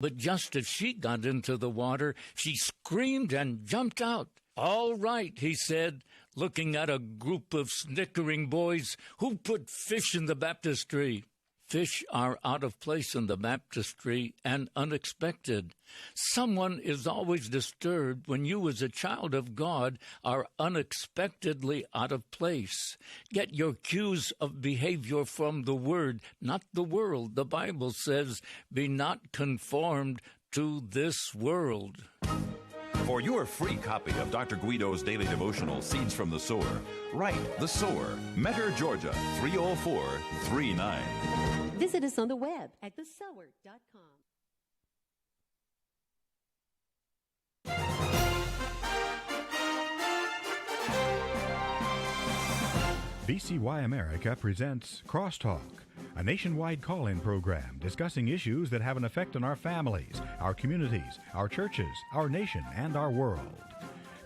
But just as she got into the water, she screamed and jumped out. "All right," he said, looking at a group of snickering boys. "Who put fish in the baptistry?" Fish are out of place in the baptistry and unexpected. Someone is always disturbed when you, as a child of God, are unexpectedly out of place. Get your cues of behavior from the Word, not the world. The Bible says, "Be not conformed to this world." For your free copy of Dr. Guido's daily devotional, Seeds from the Sower, write The Sower, Mentor, Georgia, 30439. Visit us on the web at thesower.com. VCY America presents Crosstalk, a nationwide call-in program discussing issues that have an effect on our families, our communities, our churches, our nation, and our world.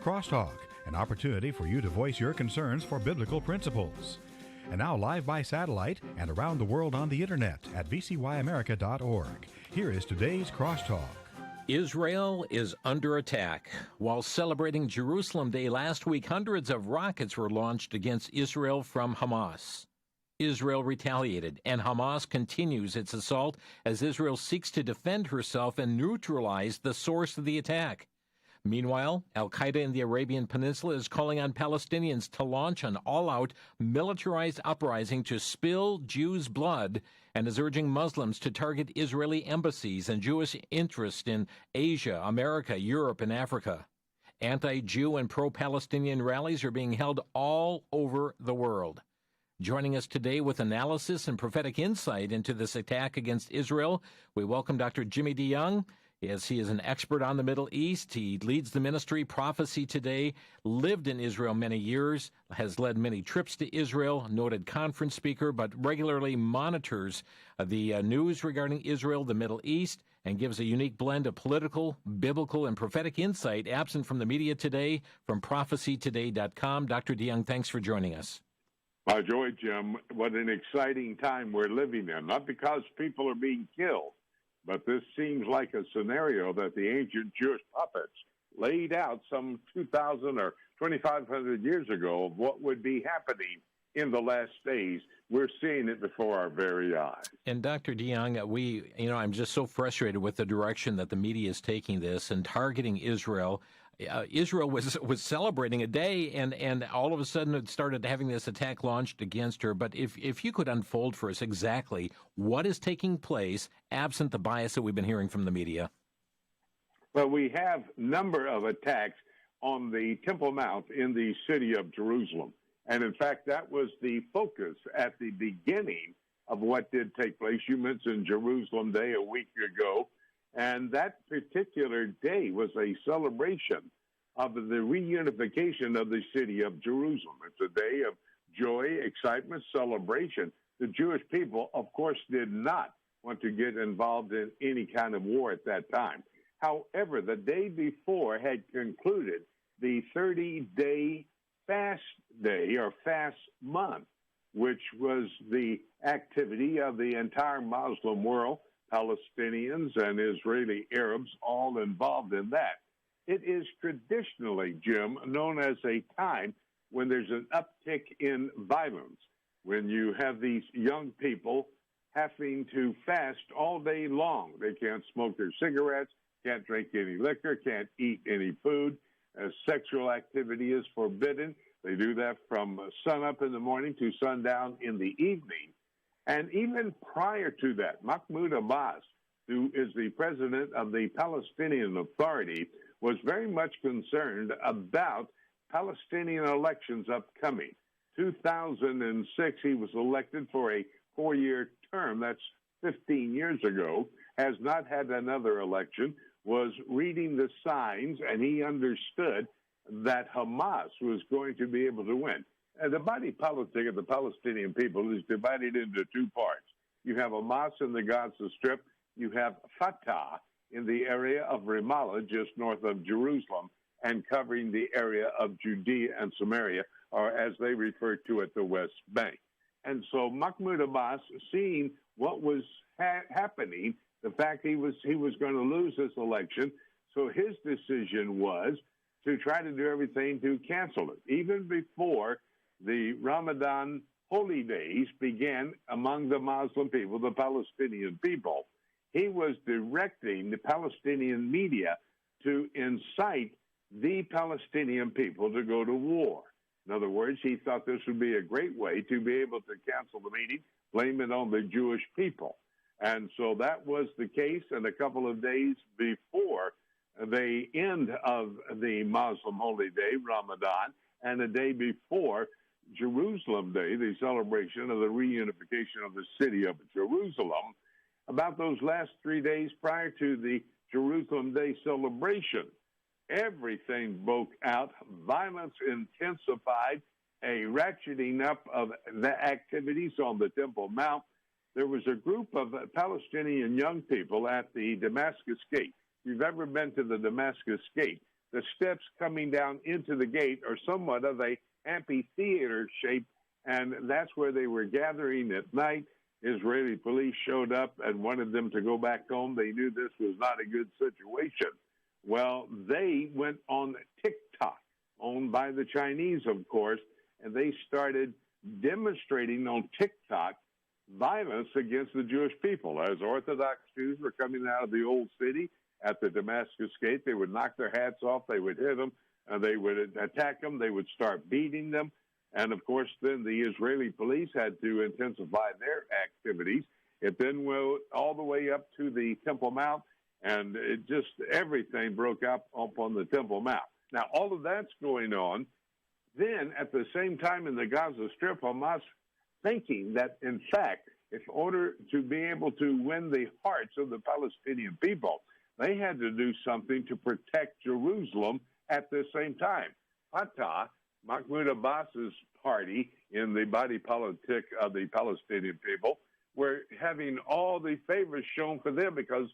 Crosstalk, an opportunity for you to voice your concerns for biblical principles. And now live by satellite and around the world on the internet at vcyamerica.org. Here is today's Crosstalk. Israel is under attack. While celebrating Jerusalem Day last week, hundreds of rockets were launched against Israel from Hamas. Israel retaliated, and Hamas continues its assault as Israel seeks to defend herself and neutralize the source of the attack. Meanwhile, al-Qaeda in the Arabian Peninsula is calling on Palestinians to launch an all-out militarized uprising to spill Jews' blood and is urging Muslims to target Israeli embassies and Jewish interests in Asia, America, Europe, and Africa. Anti-Jew and pro-Palestinian rallies are being held all over the world. Joining us today with analysis and prophetic insight into this attack against Israel, we welcome Dr. Jimmy DeYoung. Yes, he is an expert on the Middle East. He leads the ministry Prophecy Today, lived in Israel many years, has led many trips to Israel, noted conference speaker, but regularly monitors the news regarding Israel, the Middle East, and gives a unique blend of political, biblical, and prophetic insight absent from the media today from prophecytoday.com. Dr. DeYoung, thanks for joining us. My joy, Jim. What an exciting time we're living in, not because people are being killed, but this seems like a scenario that the ancient Jewish prophets laid out some 2,000 or 2,500 years ago of what would be happening in the last days. We're seeing it before our very eyes. And Dr. DeYoung, I'm just so frustrated with the direction that the media is taking this and targeting Israel. Israel was celebrating a day, and all of a sudden it started having this attack launched against her. But if you could unfold for us exactly what is taking place, absent the bias that we've been hearing from the media. Well, we have a number of attacks on the Temple Mount in the city of Jerusalem. And in fact, that was the focus at the beginning of what did take place. You mentioned Jerusalem Day a week ago. And that particular day was a celebration of the reunification of the city of Jerusalem. It's a day of joy, excitement, celebration. The Jewish people, of course, did not want to get involved in any kind of war at that time. However, the day before had concluded the 30-day fast day or fast month, which was the activity of the entire Muslim world, Palestinians and Israeli Arabs all involved in that. It is traditionally, Jim, known as a time when there's an uptick in violence, when you have these young people having to fast all day long. They can't smoke their cigarettes, can't drink any liquor, can't eat any food. Sexual activity is forbidden. They do that from sunup in the morning to sundown in the evening. And even prior to that, Mahmoud Abbas, who is the president of the Palestinian Authority, was very much concerned about Palestinian elections upcoming. 2006, he was elected for a 4-year term. That's 15 years ago, has not had another election, was reading the signs, and he understood that Hamas was going to be able to win. The body politic of the Palestinian people is divided into two parts. You have Hamas in the Gaza Strip. You have Fatah in the area of Ramallah, just north of Jerusalem, and covering the area of Judea and Samaria, or as they refer to it, the West Bank. And so Mahmoud Abbas, seeing what was happening, the fact he was going to lose this election. So his decision was to try to do everything to cancel it, even before the Ramadan holy days began among the Muslim people, the Palestinian people. He was directing the Palestinian media to incite the Palestinian people to go to war. In other words, he thought this would be a great way to be able to cancel the meeting, blame it on the Jewish people. And so that was the case. And a couple of days before the end of the Muslim holy day, Ramadan, and a day before Jerusalem Day, the celebration of the reunification of the city of Jerusalem, about those last 3 days prior to the Jerusalem Day celebration, everything broke out. Violence intensified, a ratcheting up of the activities on the Temple Mount. There was a group of Palestinian young people at the Damascus Gate. If you've ever been to the Damascus Gate, the steps coming down into the gate are somewhat of a amphitheater shape, and that's where they were gathering at night. Israeli police showed up and wanted them to go back home. They knew this was not a good situation. Well, they went on TikTok, owned by the Chinese, of course, and they started demonstrating on TikTok violence against the Jewish people. As Orthodox Jews were coming out of the old city at the Damascus Gate, they would knock their hats off, they would hit them, they would attack them, they would start beating them. And, of course, then the Israeli police had to intensify their activities. It then went all the way up to the Temple Mount, and it just everything broke up on the Temple Mount. Now, all of that's going on. Then, at the same time in the Gaza Strip, Hamas thinking that, in fact, in order to be able to win the hearts of the Palestinian people, they had to do something to protect Jerusalem at the same time. Fatah, Mahmoud Abbas's party in the body politic of the Palestinian people, were having all the favors shown for them because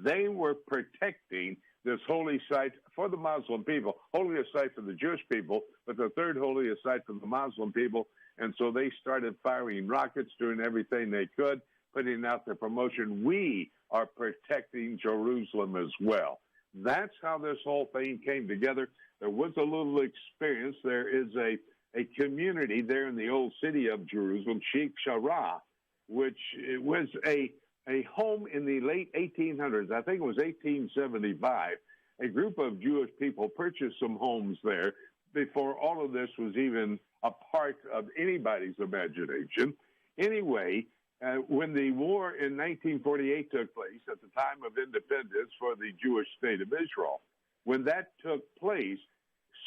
they were protecting this holy site for the Muslim people, holiest site for the Jewish people, but the third holiest site for the Muslim people. And so they started firing rockets, doing everything they could, putting out the promotion, we are protecting Jerusalem as well. That's how this whole thing came together. There was a little experience. There is a community there in the old city of Jerusalem, Sheikh Jarrah, which was a home in the late 1800s. I think it was 1875. A group of Jewish people purchased some homes there before all of this was even a part of anybody's imagination. Anyway, when the war in 1948 took place, at the time of independence for the Jewish state of Israel, when that took place,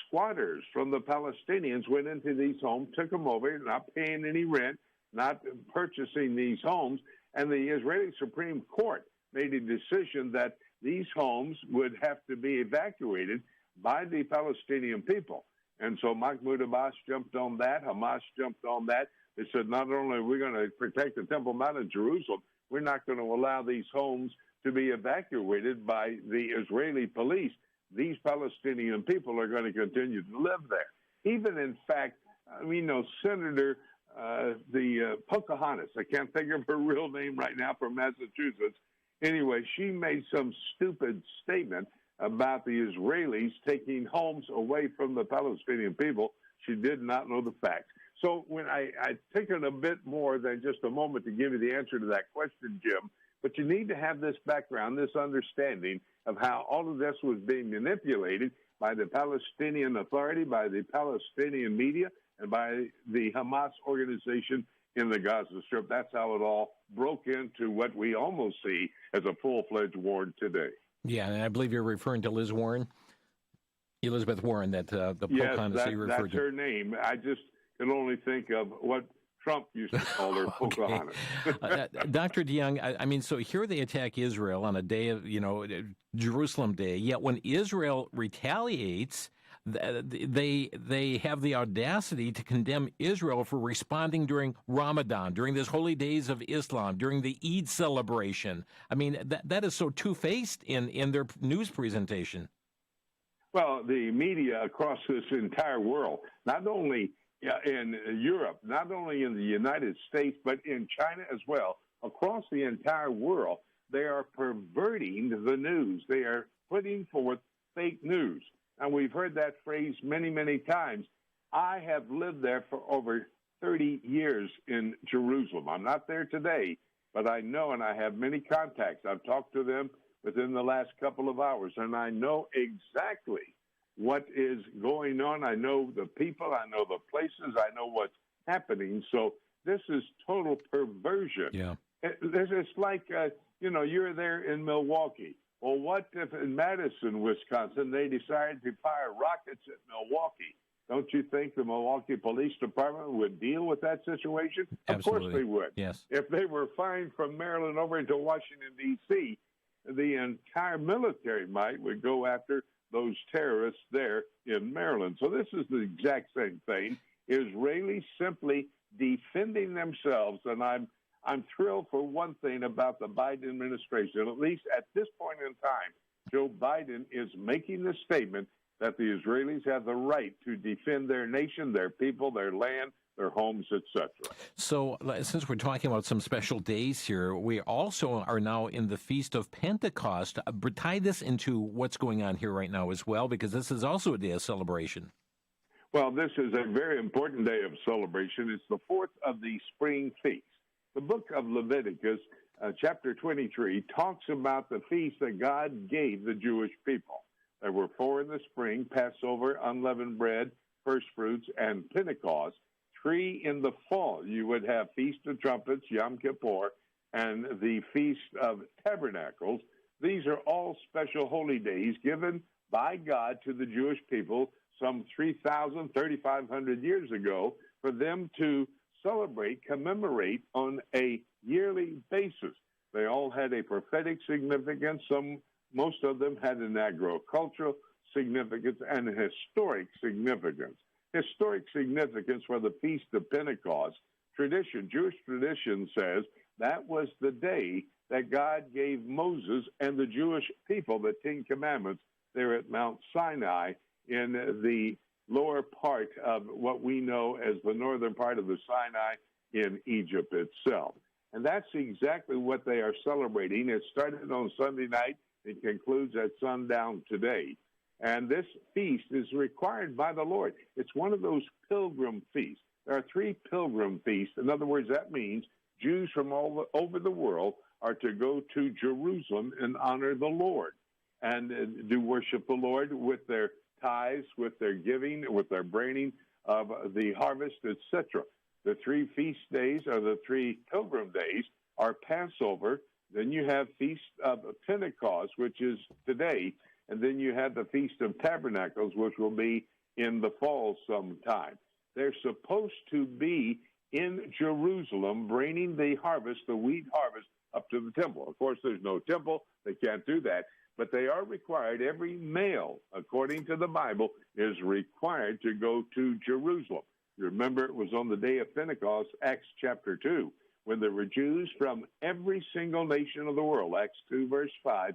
squatters from the Palestinians went into these homes, took them over, not paying any rent, not purchasing these homes, and the Israeli Supreme Court made a decision that these homes would have to be evacuated by the Palestinian people. And so Mahmoud Abbas jumped on that, Hamas jumped on that. They said, not only are we going to protect the Temple Mount of Jerusalem, we're not going to allow these homes to be evacuated by the Israeli police. These Palestinian people are going to continue to live there. Even, in fact, we know Senator Pocahontas, I can't think of her real name right now, from Massachusetts. Anyway, she made some stupid statement about the Israelis taking homes away from the Palestinian people. She did not know the facts. So when I taken a bit more than just a moment to give you the answer to that question, Jim, but you need to have this background, this understanding of how all of this was being manipulated by the Palestinian Authority, by the Palestinian media, and by the Hamas organization in the Gaza Strip. That's how it all broke into what we almost see as a full-fledged war today. Yeah, and I believe you're referring to Elizabeth Warren, that the Pocahontas you referred to. That's her name. I just can only think of what Trump used to call her, Pocahontas. Dr. DeYoung, I mean, so here they attack Israel on a day of, Jerusalem Day, yet when Israel retaliates, they have the audacity to condemn Israel for responding during Ramadan, during this holy days of Islam, during the Eid celebration. I mean, that is so two-faced in their news presentation. Well, the media across this entire world, not only in Europe, not only in the United States, but in China as well, across the entire world, they are perverting the news. They are putting forth fake news. And we've heard that phrase many, many times. I have lived there for over 30 years in Jerusalem. I'm not there today, but I know, and I have many contacts. I've talked to them within the last couple of hours, and I know exactly what is going on. I know the people. I know the places. I know what's happening. So this is total perversion. Yeah. It's like, you're there in Milwaukee. Well, what if in Madison, Wisconsin, they decided to fire rockets at Milwaukee? Don't you think the Milwaukee Police Department would deal with that situation? Absolutely. Of course they would. Yes. If they were flying from Maryland over into Washington, D.C., the entire military might would go after those terrorists there in Maryland. So this is the exact same thing. Israelis simply defending themselves, and I'm thrilled for one thing about the Biden administration. At least at this point in time, Joe Biden is making the statement that the Israelis have the right to defend their nation, their people, their land, their homes, etc. So since we're talking about some special days here, we also are now in the Feast of Pentecost. Tie this into what's going on here right now as well, because this is also a day of celebration. Well, this is a very important day of celebration. It's the fourth of the spring feast. The book of Leviticus, chapter 23, talks about the feast that God gave the Jewish people. There were four in the spring: Passover, unleavened bread, first fruits, and Pentecost. 3 in the fall. You would have Feast of Trumpets, Yom Kippur, and the Feast of Tabernacles. These are all special holy days given by God to the Jewish people some 3,500 years ago for them to celebrate, commemorate on a yearly basis. They all had a prophetic significance. Most of them had an agricultural significance and a historic significance. Historic significance for the Feast of Pentecost. Jewish tradition says that was the day that God gave Moses and the Jewish people the Ten Commandments there at Mount Sinai in the lower part of what we know as the northern part of the Sinai in Egypt itself. And that's exactly what they are celebrating. It started on Sunday night. It concludes at sundown today. And this feast is required by the Lord. It's one of those pilgrim feasts. There are 3 pilgrim feasts. In other words, that means Jews from all over the world are to go to Jerusalem and honor the Lord and do worship the Lord with their tithes, with their giving, with their bringing of the harvest, etc. The 3 feast days, or the 3 pilgrim days, are Passover. Then you have Feast of Pentecost, which is today. And then you have the Feast of Tabernacles, which will be in the fall sometime. They're supposed to be in Jerusalem bringing the harvest, the wheat harvest, up to the temple. Of course, there's no temple. They can't do that. But they are required, every male, according to the Bible, is required to go to Jerusalem. You remember it was on the day of Pentecost, Acts chapter 2, when there were Jews from every single nation of the world, Acts 2, verse 5,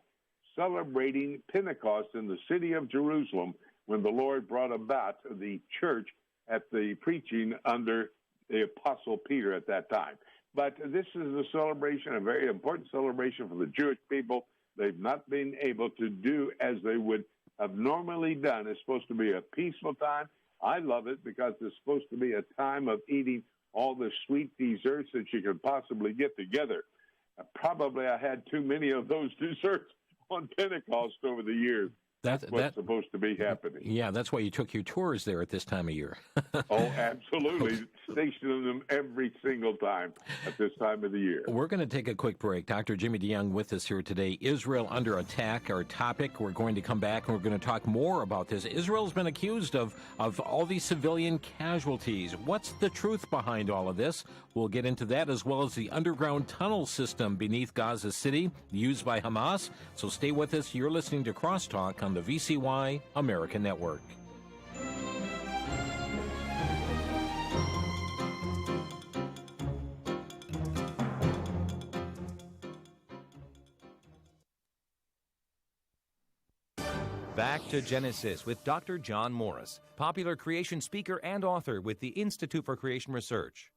celebrating Pentecost in the city of Jerusalem when the Lord brought about the church at the preaching under the Apostle Peter at that time. But this is a celebration, a very important celebration for the Jewish people. They've not been able to do as they would have normally done. It's supposed to be a peaceful time. I love it because it's supposed to be a time of eating all the sweet desserts that you could possibly get together. Probably I had too many of those desserts on Pentecost over the years. That's what's supposed to be happening. Yeah, that's why you took your tours there at this time of year. Oh, absolutely. Stationing them every single time at this time of the year. We're going to take a quick break. Dr. Jimmy DeYoung with us here today. Israel under attack, our topic. We're going to come back and we're going to talk more about this. Israel's been accused of all these civilian casualties. What's the truth behind all of this? We'll get into that, as well as the underground tunnel system beneath Gaza City used by Hamas. So stay with us. You're listening to Crosstalk on the VCY America Network. Back to Genesis with Dr. John Morris, popular creation speaker and author with the Institute for Creation Research.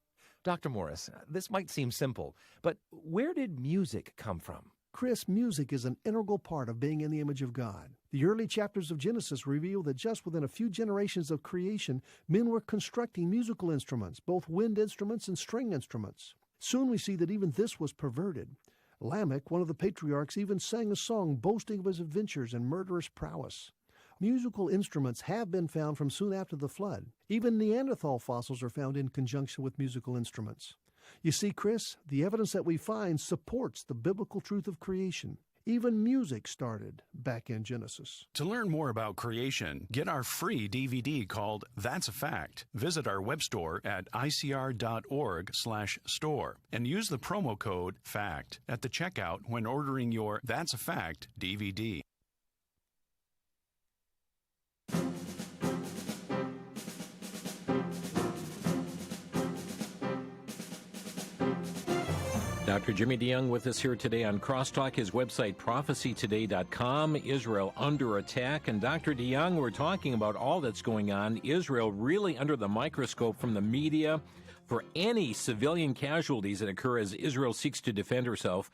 Dr. Morris, this might seem simple, but where did music come from? Chris, music is an integral part of being in the image of God. The early chapters of Genesis reveal that just within a few generations of creation, men were constructing musical instruments, both wind instruments and string instruments. Soon we see that even this was perverted. Lamech, one of the patriarchs, even sang a song boasting of his adventures and murderous prowess. Musical instruments have been found from soon after the flood. Even Neanderthal fossils are found in conjunction with musical instruments. You see, Chris, the evidence that we find supports the biblical truth of creation. Even music started back in Genesis. To learn more about creation, get our free DVD called That's a Fact. Visit our web store at icr.org/store and use the promo code FACT at the checkout when ordering your That's a Fact DVD. Dr. Jimmy DeYoung with us here today on Crosstalk, his website, prophecytoday.com, Israel under attack. And Dr. DeYoung, we're talking about all that's going on. Israel really under the microscope from the media for any civilian casualties that occur as Israel seeks to defend herself.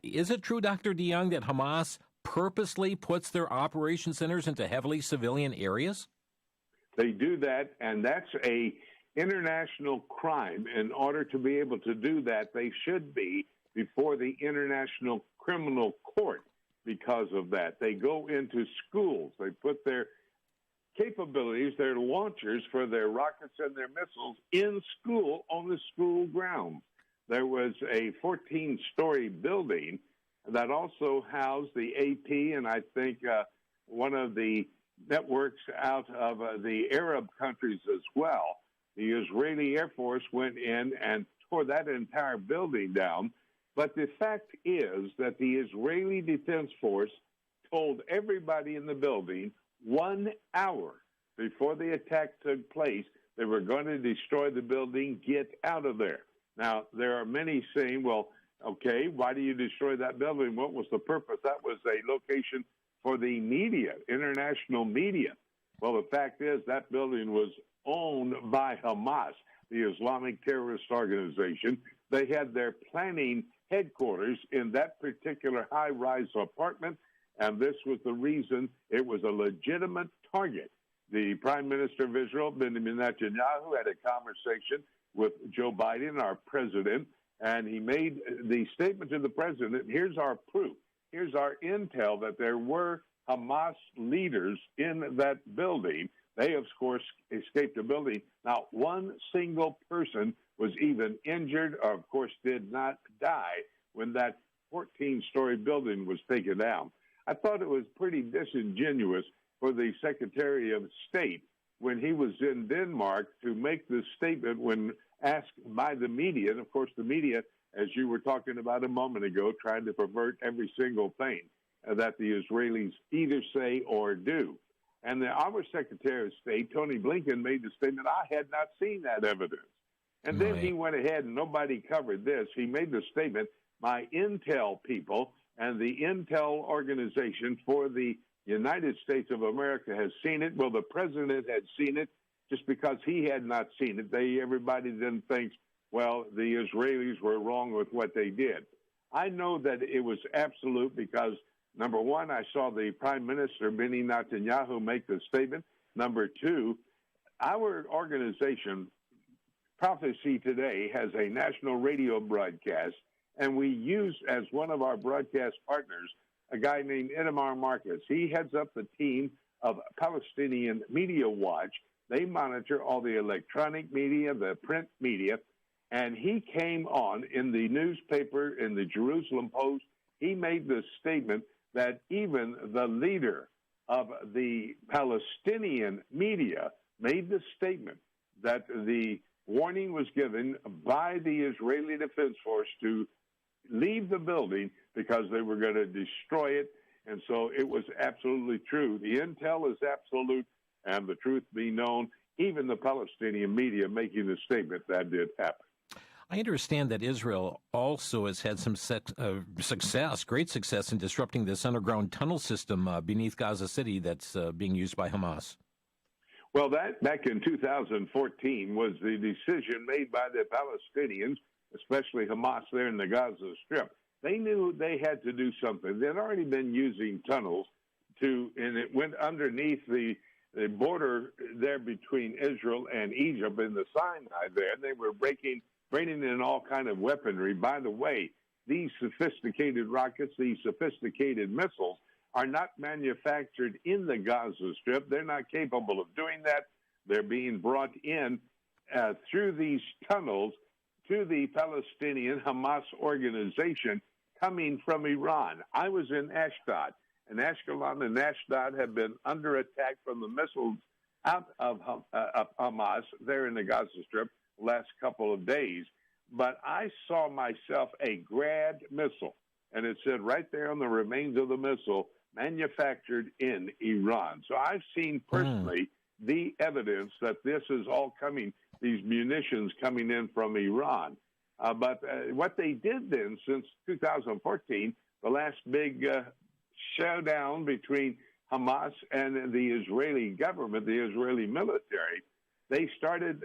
Is it true, Dr. DeYoung, that Hamas purposely puts their operation centers into heavily civilian areas? They do that, and that's a international crime. In order to be able to do that, they should be before the International Criminal Court because of that. They go into schools. They put their capabilities, their launchers for their rockets and their missiles in school on the school grounds. There was a 14-story building that also housed the AP and I think one of the networks out of the Arab countries as well. The Israeli Air Force went in and tore that entire building down. But the fact is that the Israeli Defense Force told everybody in the building 1 hour before the attack took place they were going to destroy the building, get out of there. Now, there are many saying, well, okay, why do you destroy that building? What was the purpose? That was a location for the media, international media. Well, the fact is that building was owned by Hamas, the Islamic terrorist organization. They had their planning headquarters in that particular high-rise apartment, and this was the reason it was a legitimate target. The Prime Minister of Israel, Benjamin Netanyahu, had a conversation with Joe Biden, our president, and he made the statement to the president, here's our proof, here's our intel that there were Hamas leaders in that building. They, of course, escaped the building. Not one single person was even injured or, of course, did not die when that 14-story building was taken down. I thought it was pretty disingenuous for the Secretary of State when he was in Denmark to make this statement when asked by the media. And, of course, the media, as you were talking about a moment ago, trying to pervert every single thing that the Israelis either say or do. And our Secretary of State, Tony Blinken, made the statement, I had not seen that evidence. And then he went ahead, and nobody covered this. He made the statement, my intel people and the intel organization for the United States of America has seen it. Well, the president had seen it. Just because he had not seen it, everybody then thinks, well, the Israelis were wrong with what they did. I know that it was absolute because, number one, I saw the Prime Minister, Benjamin Netanyahu, make the statement. Number two, our organization, Prophecy Today, has a national radio broadcast, and we use as one of our broadcast partners a guy named Itamar Marcus. He heads up the team of Palestinian Media Watch. They monitor all the electronic media, the print media, and he came on in the newspaper, in the Jerusalem Post. He made the statement that even the leader of the Palestinian media made the statement that the warning was given by the Israeli Defense Force to leave the building because they were going to destroy it. And so it was absolutely true. The intel is absolute, and the truth be known, even the Palestinian media making the statement that did happen. I understand that Israel also has had some success, great success, in disrupting this underground tunnel system beneath Gaza City that's being used by Hamas. Well, that back in 2014 was the decision made by the Palestinians, especially Hamas there in the Gaza Strip. They knew they had to do something. They'd already been using tunnels and it went underneath the border there between Israel and Egypt in the Sinai there. They were bringing in all kind of weaponry. By the way, these sophisticated rockets, these sophisticated missiles are not manufactured in the Gaza Strip. They're not capable of doing that. They're being brought in through these tunnels to the Palestinian Hamas organization coming from Iran. I was in Ashdod, and Ashkelon and Ashdod have been under attack from the missiles out of Hamas there in the Gaza Strip the last couple of days. But I saw myself a Grad missile, and it said right there on the remains of the missile, manufactured in Iran. So I've seen personally the evidence that this is all coming, these munitions coming in from Iran. But what they did then, since 2014, the last big showdown between Hamas and the Israeli government, the Israeli military, they started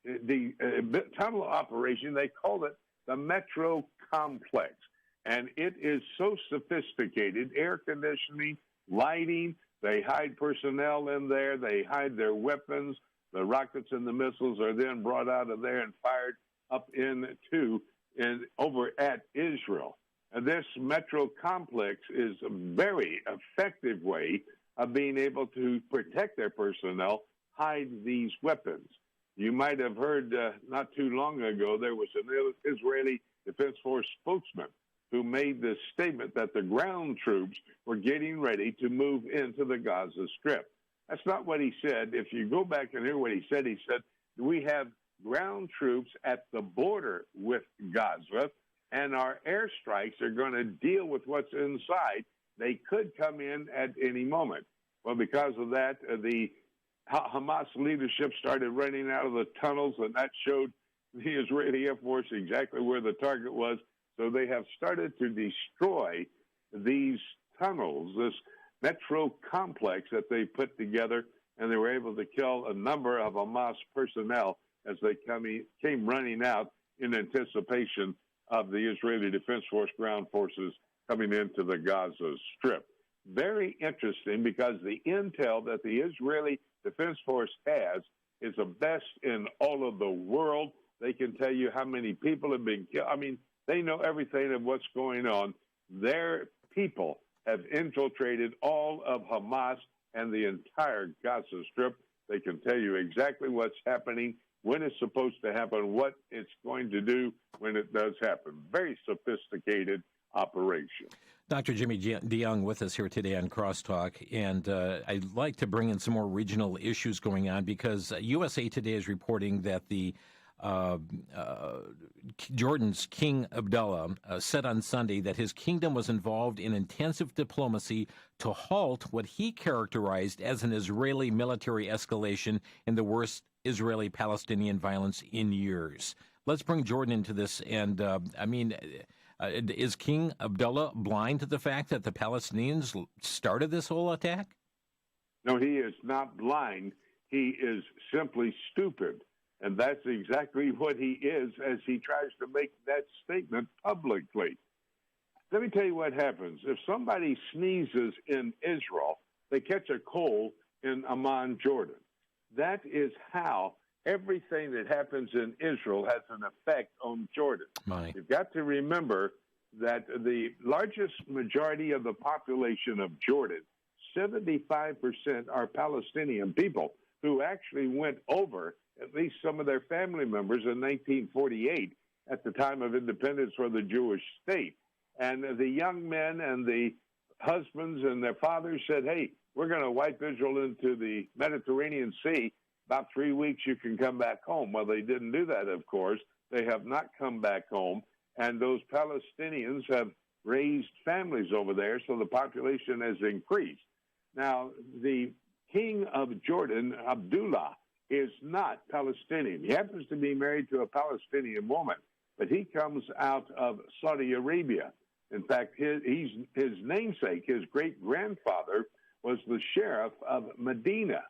the tunnel operation. They called it the Metro Complex. And it is so sophisticated, air conditioning, lighting. They hide personnel in there. They hide their weapons. The rockets and the missiles are then brought out of there and fired up over at Israel. And this Metro Complex is a very effective way of being able to protect their personnel, hide these weapons. You might have heard not too long ago, there was an Israeli Defense Force spokesman who made this statement that the ground troops were getting ready to move into the Gaza Strip. That's not what he said. If you go back and hear what he said, we have ground troops at the border with Gaza, and our airstrikes are going to deal with what's inside. They could come in at any moment. Well, because of that, the Hamas leadership started running out of the tunnels, and that showed the Israeli Air Force exactly where the target was. So they have started to destroy these tunnels, this Metro Complex that they put together, and they were able to kill a number of Hamas personnel as they came running out in anticipation of the Israeli Defense Force ground forces coming into the Gaza Strip. Very interesting, because the intel that the Israeli Defense Force has is the best in all of the world. They can tell you how many people have been killed. I mean, they know everything of what's going on. Their people have infiltrated all of Hamas and the entire Gaza Strip. They can tell you exactly what's happening, when it's supposed to happen, what it's going to do when it does happen. Very sophisticated operation. Dr. Jimmy DeYoung with us here today on Crosstalk, and I'd like to bring in some more regional issues going on, because USA Today is reporting that the Jordan's King Abdullah said on Sunday that his kingdom was involved in intensive diplomacy to halt what he characterized as an Israeli military escalation in the worst Israeli-Palestinian violence in years. Let's bring Jordan into this. And, is King Abdullah blind to the fact that the Palestinians started this whole attack? No, he is not blind. He is simply stupid. And that's exactly what he is as he tries to make that statement publicly. Let me tell you what happens. If somebody sneezes in Israel, they catch a cold in Amman, Jordan. That is how everything that happens in Israel has an effect on Jordan. You've got to remember that the largest majority of the population of Jordan, 75%, are Palestinian people who actually went over, at least some of their family members, in 1948 at the time of independence for the Jewish state. And the young men and the husbands and their fathers said, hey, we're going to wipe Israel into the Mediterranean Sea. About 3 weeks, you can come back home. Well, they didn't do that, of course. They have not come back home. And those Palestinians have raised families over there, so the population has increased. Now, the king of Jordan, Abdullah, is not Palestinian. He happens to be married to a Palestinian woman, but he comes out of Saudi Arabia. In fact, his namesake, his great-grandfather, was the sheriff of Medina.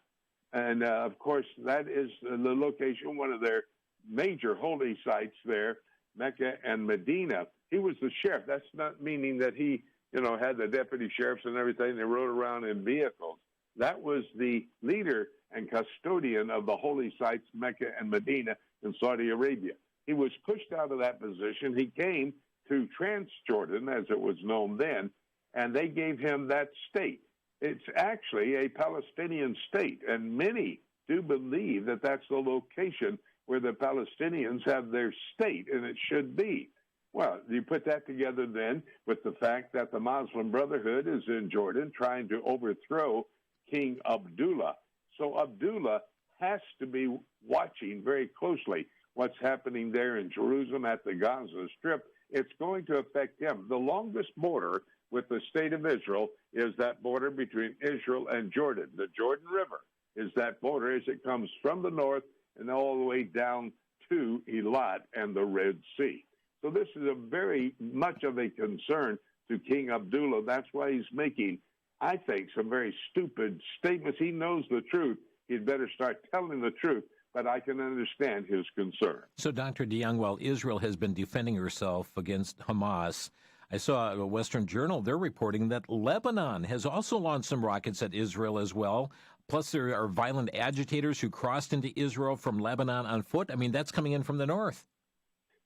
And, of course, that is the location, one of their major holy sites there, Mecca and Medina. He was the sheriff. That's not meaning that he, had the deputy sheriffs and everything. They rode around in vehicles. That was the leader and custodian of the holy sites, Mecca and Medina in Saudi Arabia. He was pushed out of that position. He came to Transjordan, as it was known then, and they gave him that state. It's actually a Palestinian state, and many do believe that that's the location where the Palestinians have their state, and it should be. Well, you put that together then with the fact that the Muslim Brotherhood is in Jordan trying to overthrow King Abdullah. So Abdullah has to be watching very closely what's happening there in Jerusalem at the Gaza Strip. It's going to affect him. The longest border with the state of Israel is that border between Israel and Jordan. The Jordan River is that border as it comes from the north and all the way down to Eilat and the Red Sea. So this is a very much of a concern to King Abdullah. That's why he's making, I think, some very stupid statements. He knows the truth. He'd better start telling the truth, but I can understand his concern. So, Dr. DeYoung, while Israel has been defending herself against Hamas, I saw a Western Journal, they're reporting that Lebanon has also launched some rockets at Israel as well. Plus, there are violent agitators who crossed into Israel from Lebanon on foot. I mean, that's coming in from the north.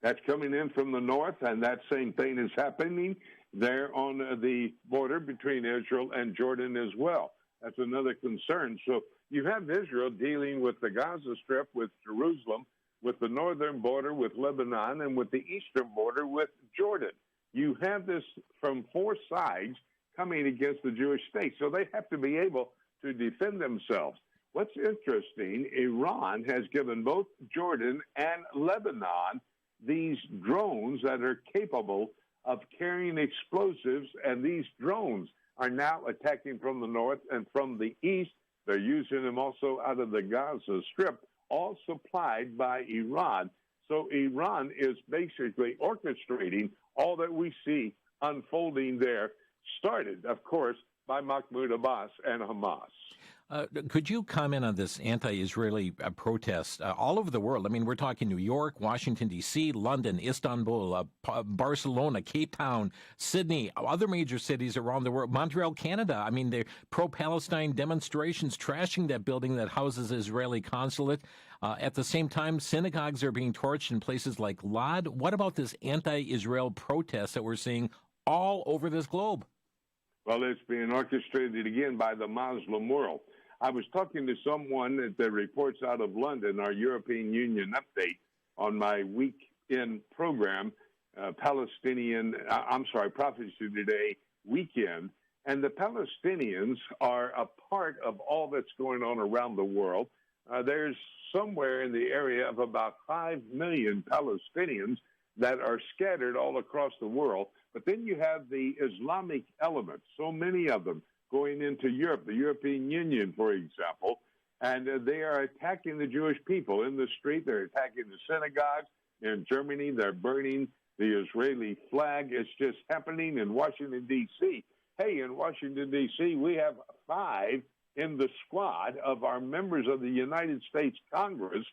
That's coming in from the north, and that same thing is happening there on the border between Israel and Jordan as well. That's another concern. So you have Israel dealing with the Gaza Strip, with Jerusalem, with the northern border with Lebanon, and with the eastern border with Jordan. You have this from four sides coming against the Jewish state, so they have to be able to defend themselves. What's interesting, Iran has given both Jordan and Lebanon these drones that are capable of carrying explosives, and these drones are now attacking from the north and from the east. They're using them also out of the Gaza Strip, all supplied by Iran. So Iran is basically orchestrating all that we see unfolding there, started, of course, by Mahmoud Abbas and Hamas. Could you comment on this anti-Israeli protest all over the world? I mean, we're talking New York, Washington, D.C., London, Istanbul, Barcelona, Cape Town, Sydney, other major cities around the world, Montreal, Canada. I mean, they're pro-Palestine demonstrations trashing that building that houses the Israeli consulate. At the same time, synagogues are being torched in places like Lod. What about this anti-Israel protest that we're seeing all over this globe? Well, it's being orchestrated again by the Muslim world. I was talking to someone that reports out of London, our European Union update, on my weekend program, Prophecy Today weekend. And the Palestinians are a part of all that's going on around the world. There's somewhere in the area of about 5 million Palestinians that are scattered all across the world. But then you have the Islamic elements, so many of them going into Europe, the European Union, for example, and they are attacking the Jewish people in the street. They're attacking the synagogues. In Germany, they're burning the Israeli flag. It's just happening in Washington, D.C. Hey, in Washington, D.C., we have 5 in the squad of our members of the United States Congress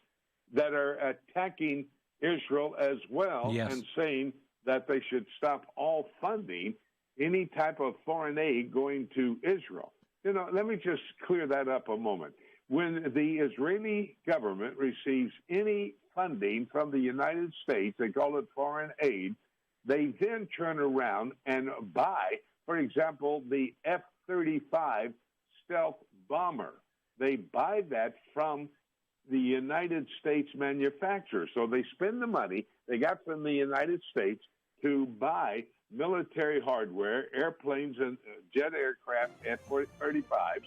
that are attacking Israel as well, yes, and saying that they should stop all funding any type of foreign aid going to Israel. Let me just clear that up a moment. When the Israeli government receives any funding from the United States, they call it foreign aid, they then turn around and buy, for example, the F-35 stealth bomber. They buy that from the United States manufacturer. So they spend the money they got from the United States to buy military hardware, airplanes and jet aircraft, F-35s,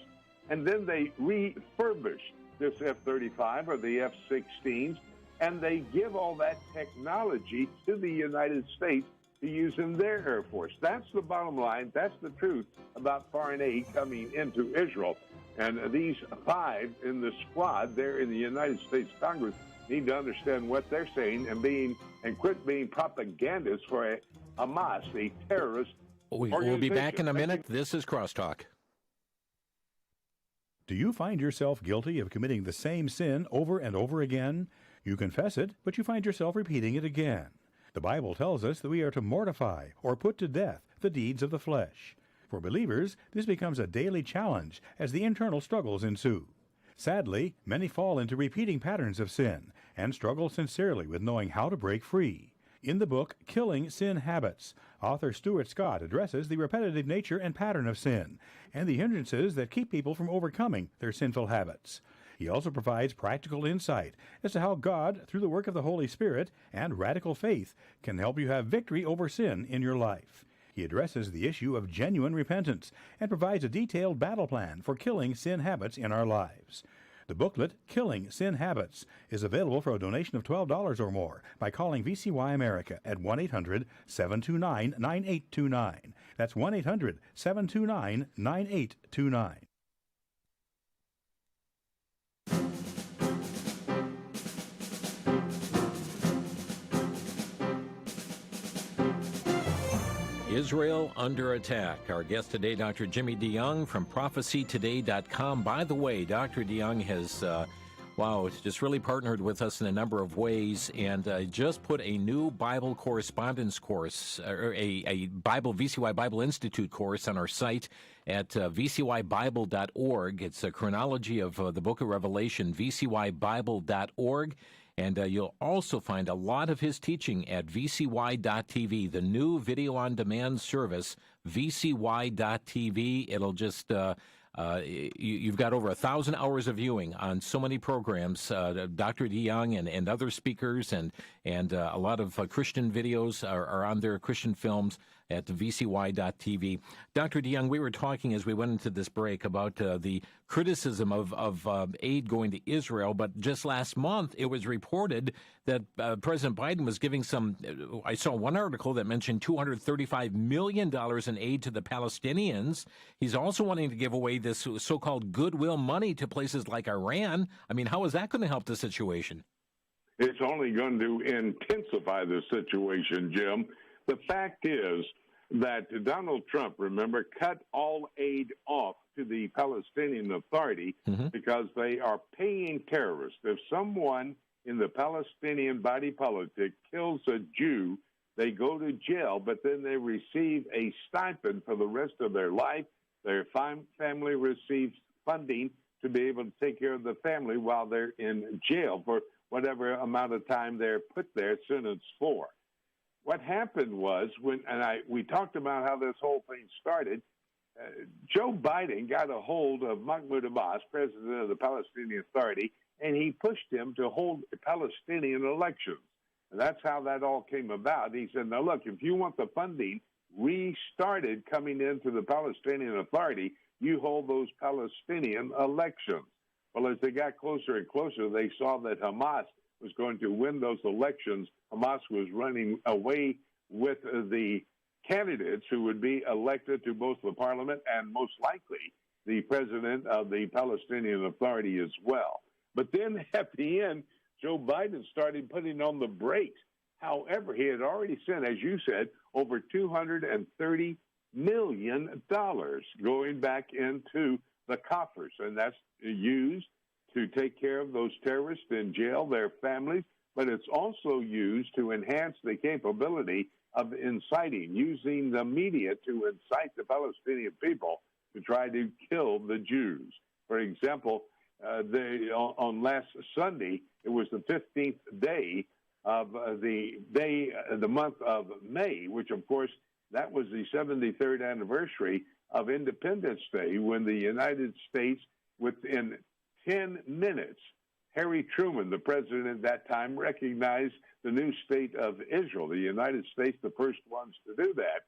and then they refurbish this F-35 or the F-16s, and they give all that technology to the United States to use in their Air Force. That's the bottom line. That's the truth about foreign aid coming into Israel. And these 5 in the squad there in the United States Congress need to understand what they're saying and quit being propagandists for Hamas, a terrorist organization. We'll be back in a minute. This is Crosstalk. Do you find yourself guilty of committing the same sin over and over again? You confess it, but you find yourself repeating it again. The Bible tells us that we are to mortify or put to death the deeds of the flesh. For believers, this becomes a daily challenge as the internal struggles ensue. Sadly, many fall into repeating patterns of sin and struggle sincerely with knowing how to break free. In the book Killing Sin Habits, author Stuart Scott addresses the repetitive nature and pattern of sin and the hindrances that keep people from overcoming their sinful habits. He also provides practical insight as to how God, through the work of the Holy Spirit and radical faith, can help you have victory over sin in your life. He addresses the issue of genuine repentance and provides a detailed battle plan for killing sin habits in our lives. The booklet, Killing Sin Habits, is available for a donation of $12 or more by calling VCY America at 1-800-729-9829. That's 1-800-729-9829. Israel under attack. Our guest today, Dr. Jimmy DeYoung from prophecytoday.com. By the way, Dr. DeYoung has, just really partnered with us in a number of ways and just put a new Bible correspondence course, or a VCY Bible Institute course on our site at vcybible.org. It's a chronology of the book of Revelation, vcybible.org. And you'll also find a lot of his teaching at VCY.tv, the new video-on-demand service, VCY.tv. It'll just, you've got over 1,000 hours of viewing on so many programs, Dr. DeYoung and other speakers, and a lot of Christian videos are on there, Christian films at VCY.tv. Dr. DeYoung, we were talking as we went into this break about the criticism of aid going to Israel, but just last month it was reported that President Biden was giving I saw one article that mentioned $235 million in aid to the Palestinians. He's also wanting to give away this so-called goodwill money to places like Iran. I mean, how is that going to help the situation? It's only going to intensify the situation, Jim. The fact is that Donald Trump, remember, cut all aid off to the Palestinian Authority because they are paying terrorists. If someone in the Palestinian body politic kills a Jew, they go to jail, but then they receive a stipend for the rest of their life. Their family receives funding to be able to take care of the family while they're in jail for whatever amount of time they're put there, sentenced for. What happened was, we talked about how this whole thing started, Joe Biden got a hold of Mahmoud Abbas, president of the Palestinian Authority, and he pushed him to hold Palestinian elections. And that's how that all came about. He said, now, look, if you want the funding restarted coming into the Palestinian Authority, you hold those Palestinian elections. Well, as they got closer and closer, they saw that Hamas was going to win those elections. Hamas was running away with the candidates who would be elected to both the parliament and most likely the president of the Palestinian Authority as well. But then at the end, Joe Biden started putting on the brakes. However, he had already sent, as you said, over $230 million going back into the coffers, and that's used to take care of those terrorists in jail, their families, but it's also used to enhance the capability of inciting, using the media to incite the Palestinian people to try to kill the Jews. For example, on last Sunday, it was the 15th day of the month of May, which, of course, that was the 73rd anniversary of Independence Day, when the United States, within 10 minutes, Harry Truman, the president at that time, recognized the new state of Israel, the United States, the first ones to do that.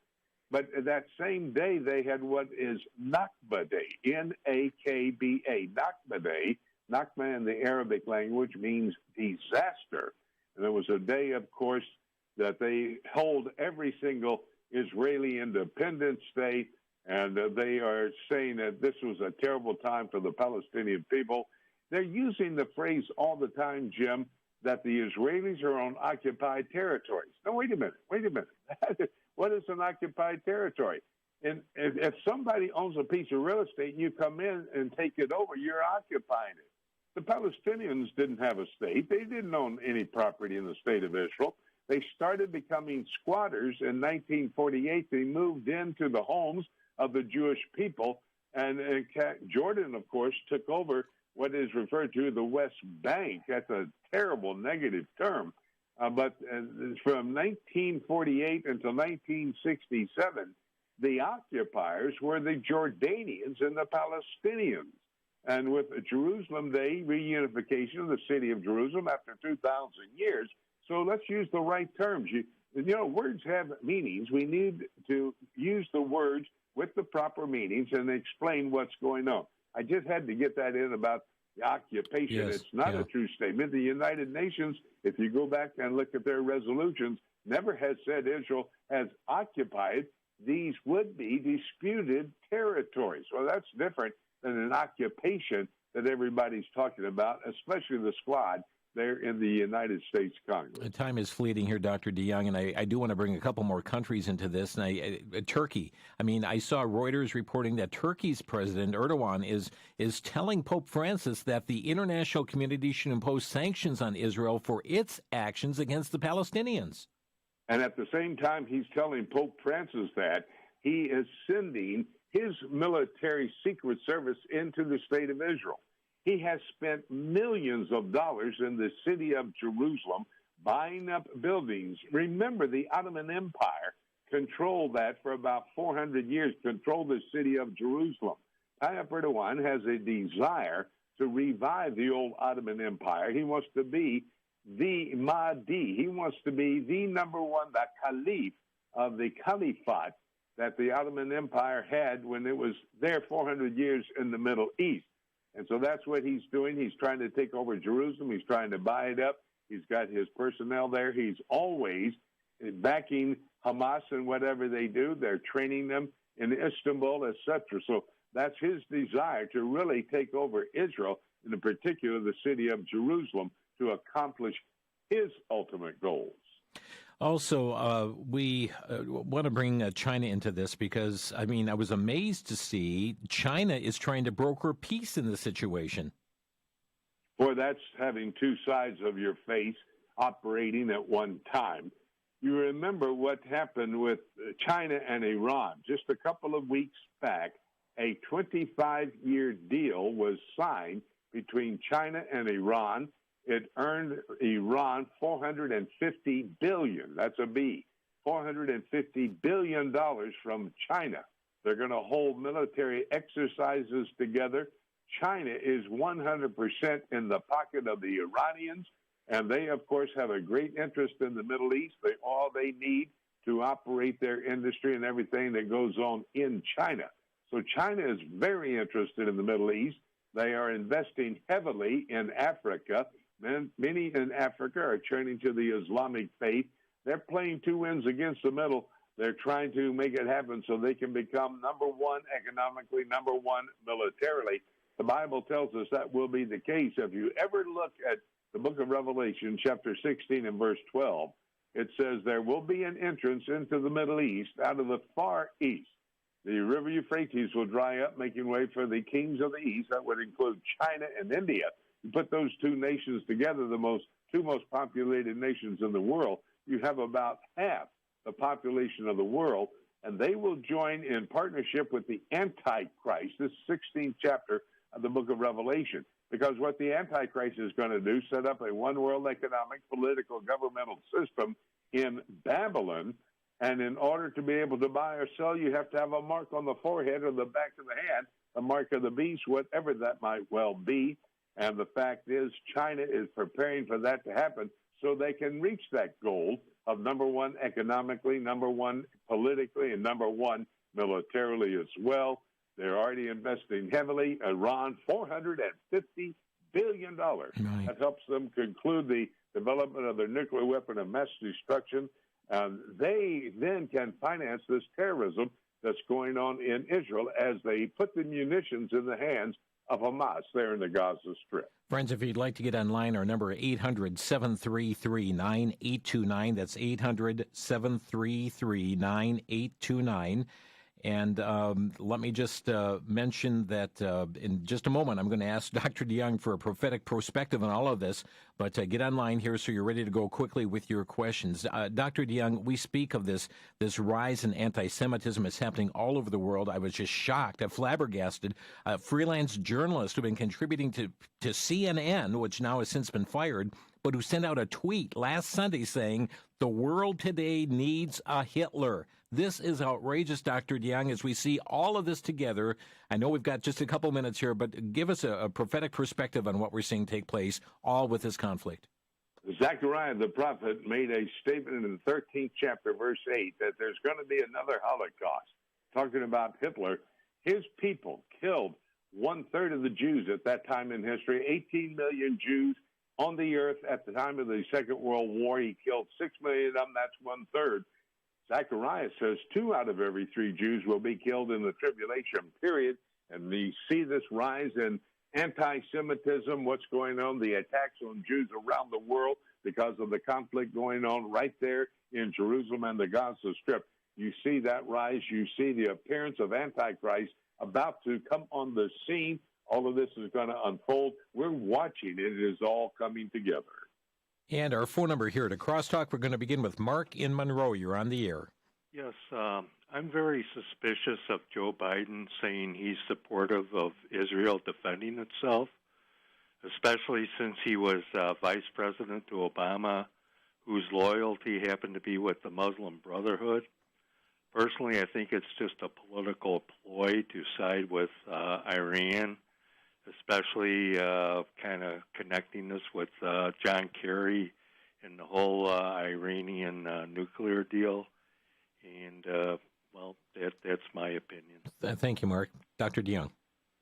But that same day, they had what is Nakba Day, N-A-K-B-A, Nakba Day. Nakba in the Arabic language means disaster. And it was a day, of course, that they hold every single Israeli Independence Day, and they are saying that this was a terrible time for the Palestinian people. They're using the phrase all the time, Jim, that the Israelis are on occupied territories. Now, wait a minute. What is an occupied territory? And if somebody owns a piece of real estate and you come in and take it over, you're occupying it. The Palestinians didn't have a state. They didn't own any property in the state of Israel. They started becoming squatters in 1948. They moved into the homes of the Jewish people. And Jordan, of course, took over what is referred to as the West Bank. That's a terrible negative term. But from 1948 until 1967, the occupiers were the Jordanians and the Palestinians. And with the Jerusalem Day reunification of the city of Jerusalem after 2,000 years, so let's use the right terms. You know, words have meanings. We need to use the words with the proper meanings and explain what's going on. I just had to get that in about the occupation. Yes, it's not a true statement. The United Nations, if you go back and look at their resolutions, never has said Israel has occupied these would-be disputed territories. Well, that's different than an occupation that everybody's talking about, especially the squad there in the United States Congress. Time is fleeting here, Dr. DeYoung, and I do want to bring a couple more countries into this. And Turkey. I mean, I saw Reuters reporting that Turkey's President Erdogan is telling Pope Francis that the international community should impose sanctions on Israel for its actions against the Palestinians. And at the same time, he's telling Pope Francis that he is sending his military secret service into the state of Israel. He has spent millions of dollars in the city of Jerusalem buying up buildings. Remember, the Ottoman Empire controlled that for about 400 years, controlled the city of Jerusalem. Tayyip Erdogan has a desire to revive the old Ottoman Empire. He wants to be the Mahdi. He wants to be the number one, the Caliph of the Caliphate that the Ottoman Empire had when it was there 400 years in the Middle East. And so that's what he's doing. He's trying to take over Jerusalem. He's trying to buy it up. He's got his personnel there. He's always backing Hamas in whatever they do. They're training them in Istanbul, etc. So that's his desire to really take over Israel, and in particular the city of Jerusalem, to accomplish his ultimate goals. Also, we want to bring China into this because, I mean, I was amazed to see China is trying to broker peace in the situation. Boy, that's having two sides of your face operating at one time. You remember what happened with China and Iran. Just a couple of weeks back, a 25-year deal was signed between China and Iran. It earned Iran $450 billion. That's a B. $450 billion from China. They're going to hold military exercises together. China is 100% in the pocket of the Iranians, and they, of course, have a great interest in the Middle East. All they need to operate their industry and everything that goes on in China. So China is very interested in the Middle East. They are investing heavily in Africa. Many in Africa are turning to the Islamic faith. They're playing two ends against the middle. They're trying to make it happen so they can become number one economically, number one militarily. The Bible tells us that will be the case. If you ever look at the book of Revelation, chapter 16 and verse 12, it says there will be an entrance into the Middle East out of the far east. The river Euphrates will dry up, making way for the kings of the east. That would include China and India. You put those two nations together, the two most populated nations in the world, you have about half the population of the world, and they will join in partnership with the Antichrist, this 16th chapter of the book of Revelation. Because what the Antichrist is going to do, set up a one-world economic, political, governmental system in Babylon, and in order to be able to buy or sell, you have to have a mark on the forehead or the back of the hand, a mark of the beast, whatever that might well be. And the fact is, China is preparing for that to happen so they can reach that goal of number one economically, number one politically, and number one militarily as well. They're already investing heavily. Iran, $450 billion. Right. That helps them conclude the development of their nuclear weapon of mass destruction. They then can finance this terrorism that's going on in Israel as they put the munitions in the hands of Hamas there in the Gaza Strip. Friends, if you'd like to get online, our number 800-733-9829. That's 800-733-9829. And let me just mention that in just a moment, I'm going to ask Dr. DeYoung for a prophetic perspective on all of this. But get online here so you're ready to go quickly with your questions. Dr. DeYoung, we speak of this rise in anti-Semitism. It's happening all over the world. I was just shocked, flabbergasted. Freelance journalists who've been contributing to CNN, which now has since been fired, but who sent out a tweet last Sunday saying, "The world today needs a Hitler." This is outrageous, Dr. DeYoung, as we see all of this together. I know we've got just a couple minutes here, but give us a prophetic perspective on what we're seeing take place, all with this conflict. Zechariah the prophet made a statement in the 13th chapter, verse 8, that there's going to be another Holocaust. Talking about Hitler, his people killed 1/3 of the Jews at that time in history, 18 million Jews on the earth at the time of the Second World War. He killed 6 million of them, that's 1/3. Zechariah says 2 out of every 3 Jews will be killed in the tribulation period. And we see this rise in anti-Semitism, what's going on, the attacks on Jews around the world because of the conflict going on right there in Jerusalem and the Gaza Strip. You see that rise. You see the appearance of Antichrist about to come on the scene. All of this is going to unfold. We're watching it. It is all coming together. And our phone number here to Crosstalk, we're going to begin with Mark in Monroe. You're on the air. Yes, I'm very suspicious of Joe Biden saying he's supportive of Israel defending itself, especially since he was vice president to Obama, whose loyalty happened to be with the Muslim Brotherhood. Personally, I think it's just a political ploy to side with Iran, especially kind of connecting this with John Kerry and the whole Iranian nuclear deal. And, well, that's my opinion. Thank you, Mark. Dr. DeYoung.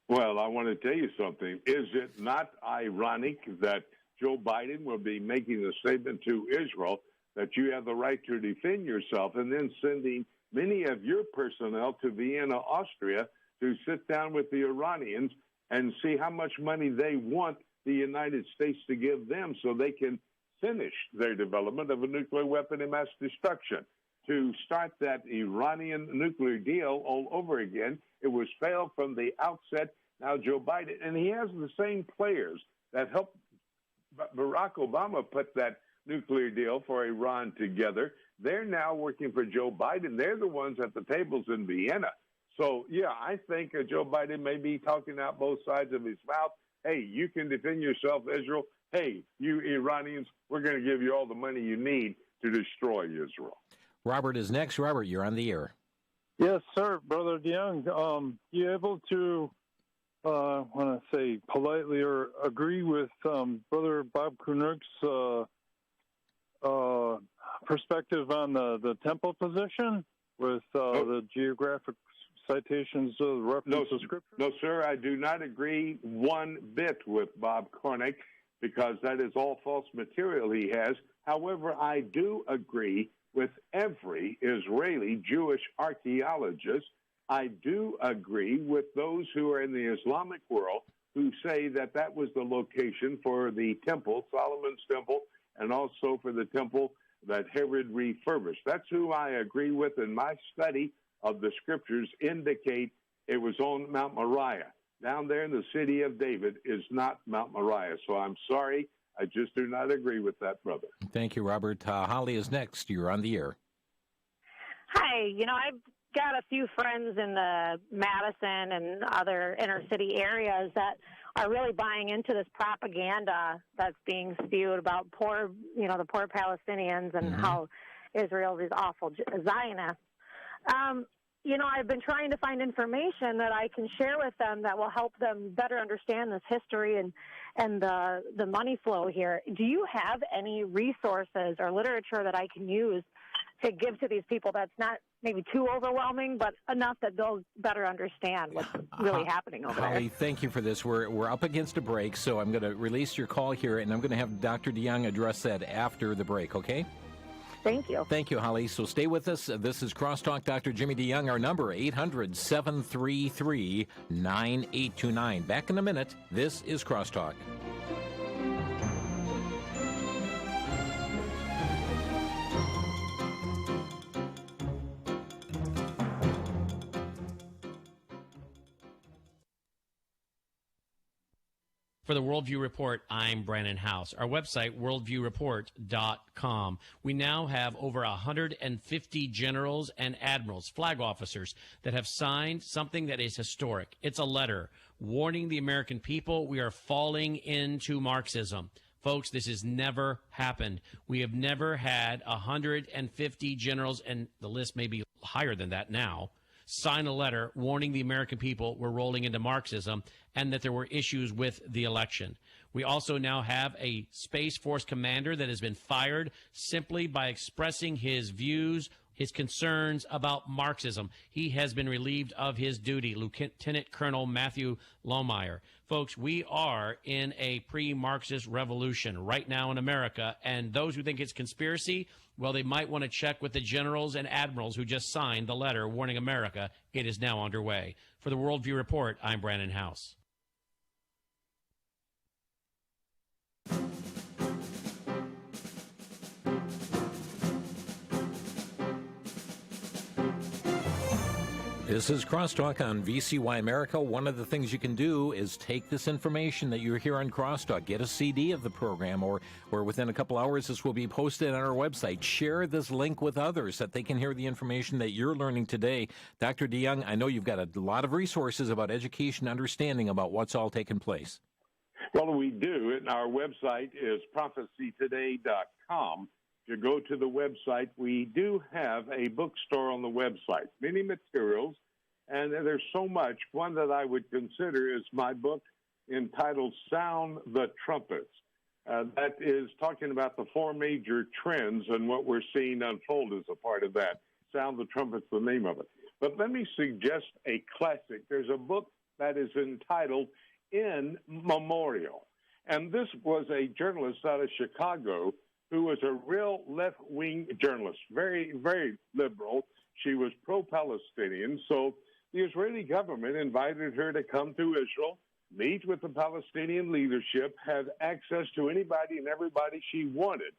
Well, I want to tell you something. Is it not ironic that Joe Biden will be making a statement to Israel that you have the right to defend yourself, and then sending many of your personnel to Vienna, Austria, to sit down with the Iranians and see how much money they want the United States to give them so they can finish their development of a nuclear weapon of mass destruction, to start that Iranian nuclear deal all over again. It was failed from the outset. Now Joe Biden, and he has the same players that helped Barack Obama put that nuclear deal for Iran together. They're now working for Joe Biden. They're the ones at the tables in Vienna. So, yeah, I think Joe Biden may be talking out both sides of his mouth. Hey, you can defend yourself, Israel. Hey, you Iranians, we're going to give you all the money you need to destroy Israel. Robert is next. Robert, you're on the air. Yes, sir, Brother DeYoung. You able to, I want to say politely, or agree with Brother Bob Kunuk's perspective on the temple position with the geographic citations of reference to Scripture? No, sir, I do not agree one bit with Bob Cornick, because that is all false material he has. However, I do agree with every Israeli Jewish archaeologist. I do agree with those who are in the Islamic world who say that that was the location for the temple, Solomon's temple, and also for the temple that Herod refurbished. That's who I agree with, and my study of the Scriptures indicate it was on Mount Moriah. Down there in the city of David is not Mount Moriah. So I'm sorry, I just do not agree with that, brother. Thank you, Robert. Holly is next. You're on the air. Hi. I've got a few friends in the Madison and other inner city areas that are really buying into this propaganda that's being spewed about the poor Palestinians and how Israel is awful Zionists. I've been trying to find information that I can share with them that will help them better understand this history and the money flow here. Do you have any resources or literature that I can use to give to these people that's not maybe too overwhelming, but enough that they'll better understand what's really happening over there? Holly, thank you for this. We're up against a break, so I'm going to release your call here, and I'm going to have Dr. DeYoung address that after the break, okay? Thank you. Thank you, Holly. So stay with us. This is Crosstalk. Dr. Jimmy DeYoung, our number, 800-733-9829. Back in a minute. This is Crosstalk. For the Worldview Report, I'm Brandon House. Our website, worldviewreport.com. We now have over 150 generals and admirals, flag officers, that have signed something that is historic. It's a letter warning the American people we are falling into Marxism. Folks, this has never happened. We have never had 150 generals, and the list may be higher than that now, sign a letter warning the American people we're rolling into Marxism and that there were issues with the election. We also now have a Space Force commander that has been fired simply by expressing his views, his concerns about Marxism. He has been relieved of his duty, Lieutenant Colonel Matthew Lohmeyer. Folks, we are in a pre-Marxist revolution right now in America, and those who think it's conspiracy, well, they might want to check with the generals and admirals who just signed the letter warning America it is now underway. For the Worldview Report, I'm Brandon House. This is Crosstalk on VCY America. One of the things you can do is take this information that you hear on Crosstalk, get a CD of the program, or within a couple hours this will be posted on our website. Share this link with others that they can hear the information that you're learning today. Dr. DeYoung, I know you've got a lot of resources about education, understanding about what's all taken place. Well, we do. And our website is prophecytoday.com. If you go to the website, we do have a bookstore on the website, many materials, and there's so much. One that I would consider is my book entitled Sound the Trumpets. That is talking about the four major trends and what we're seeing unfold as a part of that. Sound the Trumpets, the name of it. But let me suggest a classic. There's a book that is entitled In Memorial. And this was a journalist out of Chicago who was a real left-wing journalist, very, very liberal. She was pro-Palestinian, so the Israeli government invited her to come to Israel, meet with the Palestinian leadership, have access to anybody and everybody she wanted.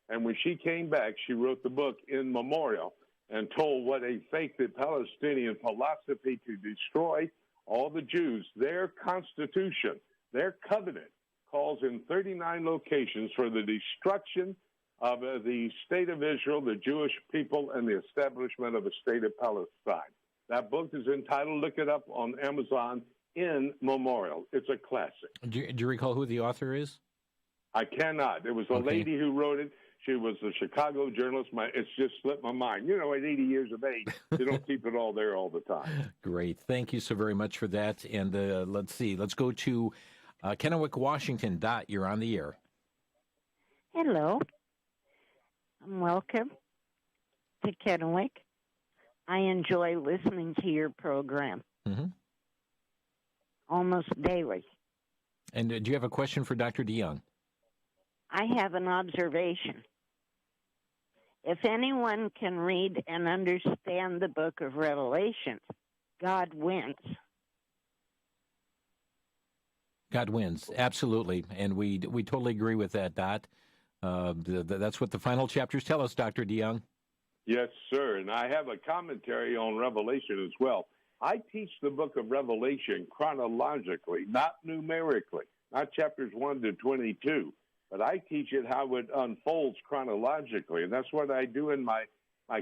And when she came back, she wrote the book In Memorial and told what a fake Palestinian philosophy to destroy all the Jews. Their constitution, their covenant, calls in 39 locations for the destruction of the state of Israel, the Jewish people, and the establishment of a state of Palestine. That book is entitled, look it up on Amazon, In Memorial. It's a classic. Do you recall who the author is? I cannot. It was a lady who wrote it. She was a Chicago journalist. It's just slipped my mind. You know, at 80 years of age, you don't keep it all there all the time. Great. Thank you so very much for that. And let's see. Let's go to Kennewick, Washington. Dot, you're on the air. Hello. Welcome to Kennewick. I enjoy listening to your program almost daily. And do you have a question for Dr. DeYoung? I have an observation. If anyone can read and understand the book of Revelation, God wins. God wins, absolutely, and we totally agree with that, Dot. That's what the final chapters tell us, Dr. DeYoung. Yes, sir, and I have a commentary on Revelation as well. I teach the book of Revelation chronologically, not numerically, not chapters 1 to 22, but I teach it how it unfolds chronologically, and that's what I do in my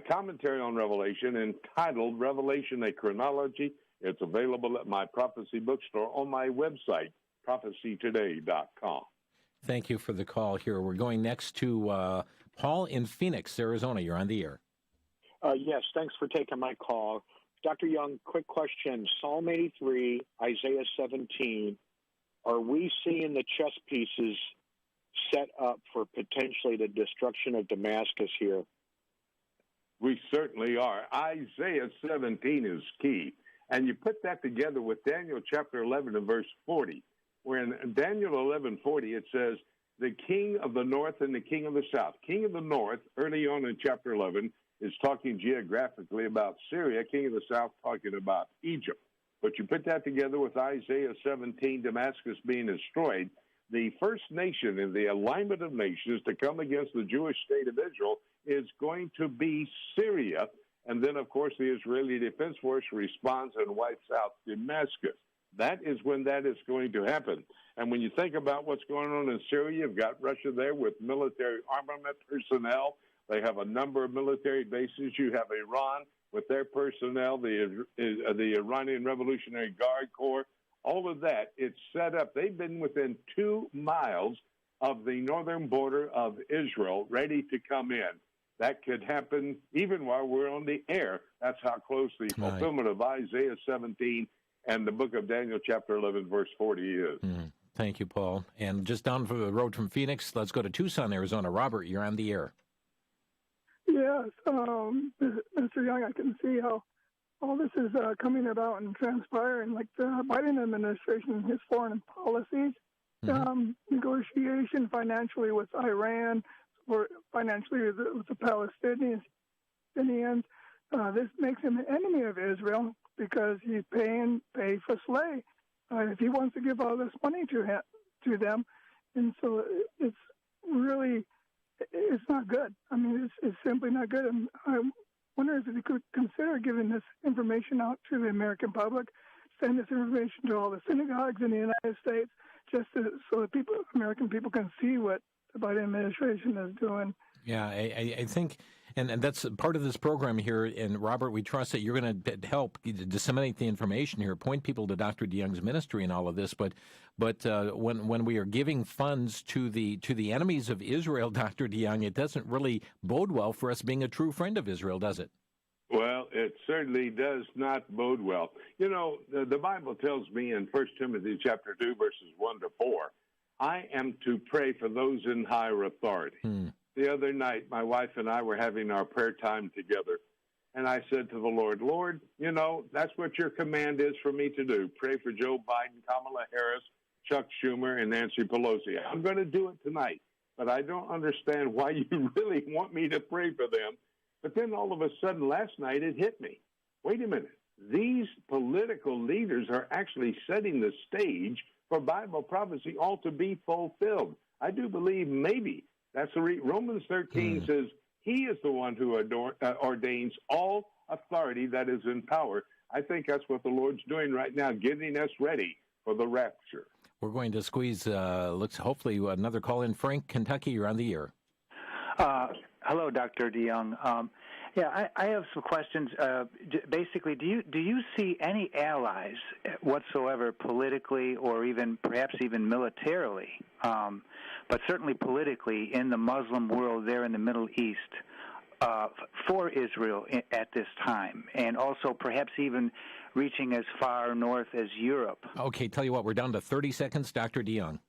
commentary on Revelation entitled Revelation, a Chronology. It's available at my prophecy bookstore on my website, prophecytoday.com. Thank you for the call here. We're going next to Paul in Phoenix, Arizona. You're on the air. Yes, thanks for taking my call. Dr. Young, quick question. Psalm 83, Isaiah 17, are we seeing the chess pieces set up for potentially the destruction of Damascus here? We certainly are. Isaiah 17 is key. And you put that together with Daniel chapter 11 and verse 40, where in Daniel 11:40 it says, the king of the north and the king of the south. King of the north, early on in chapter 11, is talking geographically about Syria. King of the south talking about Egypt. But you put that together with Isaiah 17, Damascus being destroyed, the first nation in the alignment of nations to come against the Jewish state of Israel is going to be Syria. And then, of course, the Israeli Defense Force responds and wipes out Damascus. that is when that is going to happen. And when you think about what's going on in Syria, you've got Russia there with military armament personnel. They have a number of military bases. You have Iran with their personnel, the Iranian Revolutionary Guard Corps. All of that, it's set up. They've been within 2 miles of the northern border of Israel, ready to come in. That could happen even while we're on the air. That's how close the fulfillment of Isaiah 17 and the book of Daniel chapter 11, verse 40 is. Thank you, Paul. And just down the road from Phoenix, let's go to Tucson, Arizona. Robert, you're on the air. Yes, Mr. Young, I can see how all this is coming about and transpiring, like the Biden administration, his foreign policies, negotiation financially with Iran, or financially with the Palestinians. This makes him an enemy of Israel because he's pay for slay. If he wants to give all this money to them, and so it's really, it's not good. I mean, it's simply not good. And I wonder if he could consider giving this information out to the American public, send this information to all the synagogues in the United States, just so that American people can see what the Biden administration is doing. Yeah, I think, and that's part of this program here. And Robert, we trust that you're going to help disseminate the information here, point people to Dr. DeYoung's ministry and all of this. But when we are giving funds to the enemies of Israel, Dr. DeYoung, it doesn't really bode well for us being a true friend of Israel, does it? Well, it certainly does not bode well. You know, the Bible tells me in 1 Timothy chapter 2, verses 1 to 4, I am to pray for those in higher authority. The other night, my wife and I were having our prayer time together, and I said to the Lord, Lord, you know, that's what your command is for me to do. Pray for Joe Biden, Kamala Harris, Chuck Schumer, and Nancy Pelosi. I'm going to do it tonight, but I don't understand why you really want me to pray for them. But then all of a sudden last night it hit me. Wait a minute. These political leaders are actually setting the stage for Bible prophecy all to be fulfilled. I do believe maybe that's the Romans 13 says he is the one who ordains all authority that is in power. I think that's what the Lord's doing right now, getting us ready for the rapture. We're going to squeeze, hopefully another call in. Frank, Kentucky, you're on the air. Hello, Dr. DeYoung. I have some questions. Basically, do you see any allies whatsoever politically or even perhaps even militarily, but certainly politically in the Muslim world there in the Middle East for Israel at this time, and also perhaps even reaching as far north as Europe? Okay, tell you what, we're down to 30 seconds. Dr. DeYoung.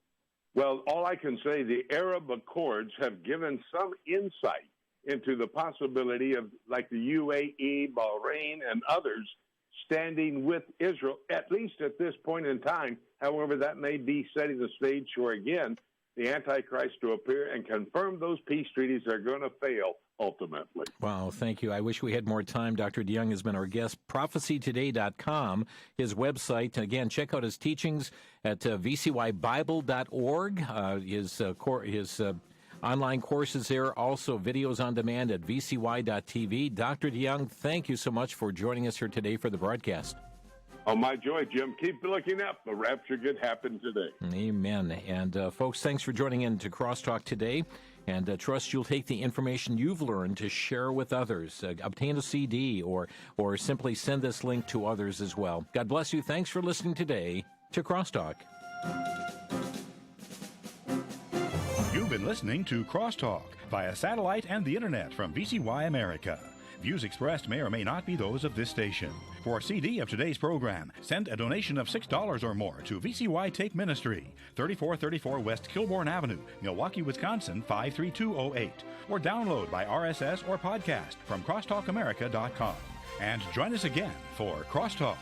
Well, all I can say, the Arab Accords have given some insight into the possibility of, like the UAE, Bahrain, and others standing with Israel, at least at this point in time. However, that may be setting the stage for, again, the Antichrist to appear and confirm those peace treaties are going to fail ultimately. Wow, thank you. I wish we had more time. Dr. DeYoung has been our guest. ProphecyToday.com, his website. And again, check out his teachings at VCYBible.org. His online courses there, also videos on demand at VCY.tv. Dr. DeYoung, thank you so much for joining us here today for the broadcast. Oh, my joy, Jim. Keep looking up. The rapture could happen today. Amen. And folks, thanks for joining in to Crosstalk today. And trust you'll take the information you've learned to share with others. Obtain a CD or simply send this link to others as well. God bless you. Thanks for listening today to Crosstalk. You've been listening to Crosstalk via satellite and the internet from VCY America. Views expressed may or may not be those of this station. For a CD of today's program, send a donation of $6 or more to VCY Tape Ministry, 3434 West Kilbourne Avenue, Milwaukee, Wisconsin, 53208, or download by RSS or podcast from crosstalkamerica.com. And join us again for Crosstalk.